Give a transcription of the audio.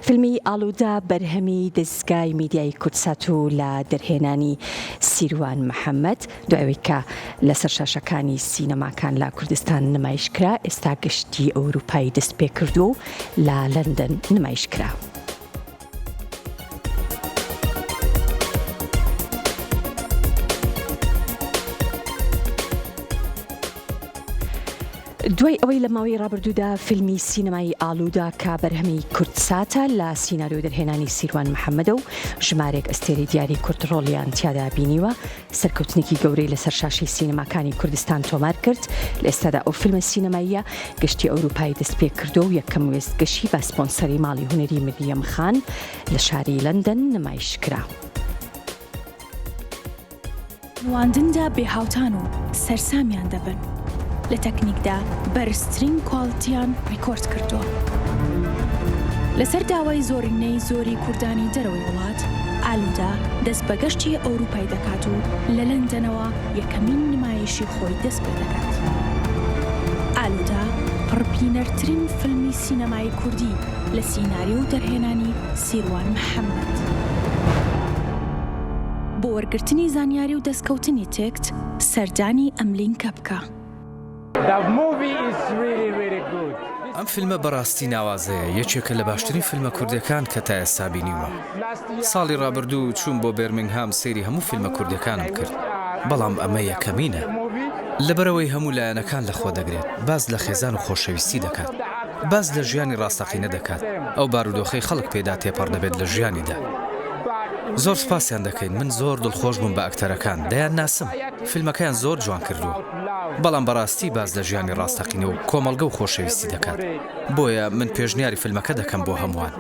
فیلمی ئالودە بەرهەمی دەستگای میدیای کوردسات و لە دەرهێنانی سیروان محەممەد دوایەوەی کە لەسەر شاشەکانی سینەماکان لە کوردستان نمایشکرا ئێستا گشتی ئەوروپای دەست پێ کردو و لە لەندەن نمایشکرا. دوای ئەوەی لە ماوەی ڕابردوودا فیلمی سینەمایی ئالودە کە بەرهەمی کوردساتە لە سیناریۆ دەرهێنانی سیروان محەممەدە و ژمارێک ئەستێرەی دیاری کورتڕۆڵیان تیادا بینیوە سەرکەوتنێکی گەورەی لەسەر شاشەی سینەماکانی کوردستان تۆمار کرد. لە ئێستادا ئەو فیلمە سینەماییە گشتی ئەوروپای دەست پێ کردو و یەکەم وێستگەشی بە سپۆنسەری ماڵی هونەری مریەم خان لە شاری لەندەن نمایشکرا. واندندا بێهاوتان و سەرسامیان دەبن. لە تەکنیکدا بەرزترین کواڵیتیان ڕیکۆرد کردووە. لەسەر داوای زۆرینەی زۆری کوردانی دەرەوەی وڵات، ئالودە دەست بە گەشتی ئەوروپای دەکات و لە لەندەنەوە یەکەمین نمایشی خۆی دەست پێ دەکات. ئالودە پڕبینەرترین فیلمی سینەمای کوردی لە سیناریۆ و دەرهێنانی سیروان محەممەد. بۆ وەرگرتنی زانیاری و دەستکەوتنی تێکت سەردانی ئەم لینکە بکە. ئەم فیلمە بەڕاستی ناوازەیە، یەکێکە لە باشترین فیلمە کوردەکان کە تا ئێستا بینیوە. ساڵی ڕابردوو چوون بۆ بێرمینگهام سەیری هەموو فیلمە کوردەکانم کرد، بەڵام ئەمە یەکەمینە. لەبەرەوەی هەموو لایەنەکان لەخۆ دەگرێت، باز لە خێزان و خۆشەویستی دەکات، باز لە ژیانی ڕاستەقینە دەکات، ئەو بارودۆخەی خەڵک پێدا تێپەڕ دەبێت لە ژیانیدا. زۆر سپاسیان دەکەین، من زۆر دڵخۆش بووم بە ئەکتەرەکان، دەیان ناسم، فیلمەکەیان زۆر جوان کردووە، بەڵام بەڕاستی باز لە ژیانی ڕاستەقینە و کۆمەڵگە و خۆشەویستی دەکات. بۆیە من پێشنیاری فیلمەکە دەکەم بۆ هەمووان.